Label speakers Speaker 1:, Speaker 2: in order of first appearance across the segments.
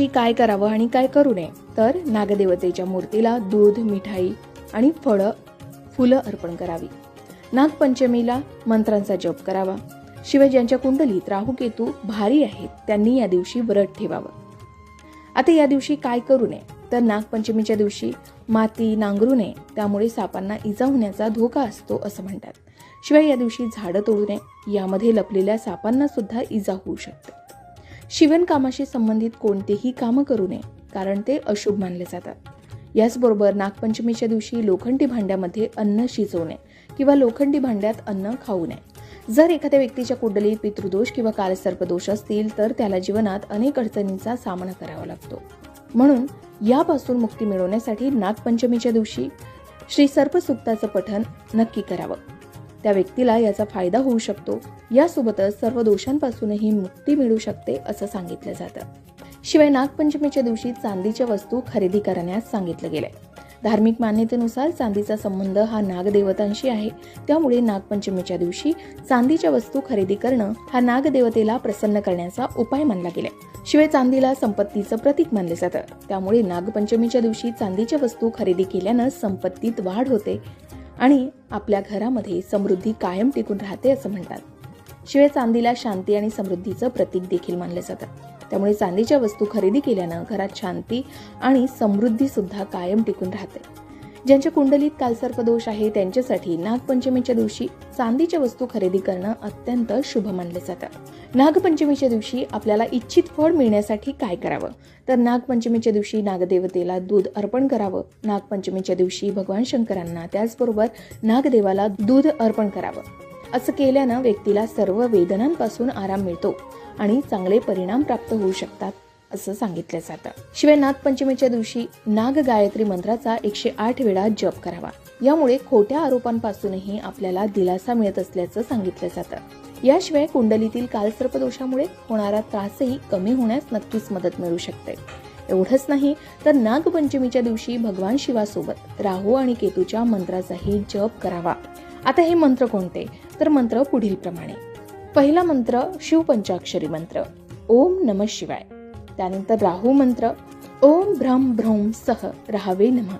Speaker 1: काय करावं आणि काय करू नये, तर नागदेवतेच्या मूर्तीला दूध, मिठाई आणि फुलं अर्पण करावी. नागपंचमीला मंत्रांचा जप करावा. शिवाय ज्यांच्या कुंडलीत राहू केतू भारी आहेत त्यांनी या दिवशी व्रत ठेवावं. आता या दिवशी काय करू नये, तर नागपंचमीच्या दिवशी माती नांगरू नये, त्यामुळे सापांना इजा होण्याचा धोका असतो असं म्हणतात. शिवाय या दिवशी झाडं तोडू नये, यामध्ये लपलेल्या सापांना सुद्धा इजा होऊ शकते. शिवणकामाशी संबंधित कोणतेही कामं करू नये, कारण ते अशुभ मानले जातात. याचबरोबर नागपंचमीच्या दिवशी लोखंडी भांड्यामध्ये अन्न शिजवू नये किंवा लोखंडी भांड्यात अन्न खाऊ नये. जर एखाद्या व्यक्तीच्या कुंडलीत पितृदोष किंवा कालसर्पदोष असतील तर त्याला जीवनात अनेक अडचणींचा सामना करावा लागतो. म्हणून यापासून मुक्ती मिळवण्यासाठी नागपंचमीच्या दिवशी श्री सर्पसुक्ताचं पठण नक्की करावं. त्या व्यक्तीला याचा फायदा होऊ शकतो. यासोबतच सर्व दोषांपासूनही मुक्ती मिळू शकते असं सांगितलं जातं. शिवाय नागपंचमीच्या दिवशी चांदीच्या वस्तू खरेदी करण्यास सांगितलं गेलंय. धार्मिक मान्यतेनुसार चांदीचा संबंध हा नागदेवतांशी आहे. त्यामुळे नागपंचमीच्या दिवशी चांदीच्या वस्तू खरेदी करणं हा नागदेवतेला प्रसन्न करण्याचा उपाय मानला गेलाय. शिवाय चांदीला संपत्तीचं प्रतीक मानले जातं. त्यामुळे नागपंचमीच्या दिवशी चांदीच्या वस्तू खरेदी केल्यानं संपत्तीत वाढ होते आणि आपल्या घरामध्ये समृद्धी कायम टिकून राहते असं म्हणतात. शिवाय चांदीला शांती आणि समृद्धीचं प्रतीक देखील मानलं जातं. त्यामुळे चांदीच्या वस्तू खरेदी केल्यानं घरात शांती आणि समृद्धी सुद्धा कायम टिकून राहते. ज्यांच्या कुंडलीत कालसर्पदोष आहे त्यांच्यासाठी नागपंचमीच्या दिवशी चांदीच्या वस्तू खरेदी करणं अत्यंत शुभ मानले जातं. नागपंचमीच्या दिवशी आपल्याला इच्छित फळ मिळण्यासाठी काय करावं, तर नागपंचमीच्या दिवशी नागदेवतेला दूध अर्पण करावं. नागपंचमीच्या दिवशी भगवान शंकरांना त्याचबरोबर नागदेवाला दूध अर्पण करावं. असं केल्यानं व्यक्तीला सर्व वेदनांपासून आराम मिळतो आणि चांगले परिणाम प्राप्त होऊ शकतात असं सांगितलं जातं. शिवाय नागपंचमीच्या दिवशी नाग गायत्री मंत्राचा 108 वेळा जप करावा. यामुळे खोट्या आरोपांपासूनही आपल्याला दिलासा मिळत असल्याचं सांगितलं जातं. याशिवाय कुंडलीतील कालसर्पदोषामुळे होणारा त्रासही कमी होण्यास नक्कीच मदत मिळू शकते. एवढंच नाही तर नागपंचमीच्या दिवशी भगवान शिवासोबत राहू आणि केतूच्या मंत्राचाही जप करावा. आता हे मंत्र कोणते, तर मंत्र पुढील प्रमाणे. पहिला मंत्र शिवपंचाक्षरी मंत्र ओम नमः शिवाय. त्यानंतर राहू मंत्र ओम भ्रम भ्रौम सह राहवे नमः.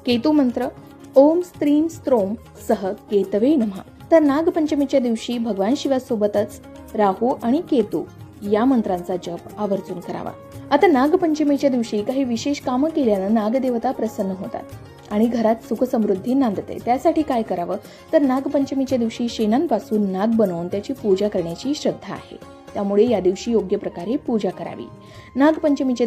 Speaker 1: केतू मंत्र ओम स्त्रीम स्त्रोम सह केतवे नमः. तर नागपंचमीच्या दिवशी भगवान शिवासोबतच राहू आणि केतू या मंत्रांचा जप आवर्जून करावा. आता नागपंचमीच्या दिवशी काही विशेष कामं केल्यानं नागदेवता प्रसन्न होतात आणि घरात सुख समृद्धी नांदते. त्यासाठी काय करावं, तर नागपंचमीच्या दिवशी शेणांपासून नाग बनवून त्याची पूजा करण्याची श्रद्धा आहे. त्यामुळे या दिवशी योग्य प्रकारे पूजा करावी. नागपंचमीच्या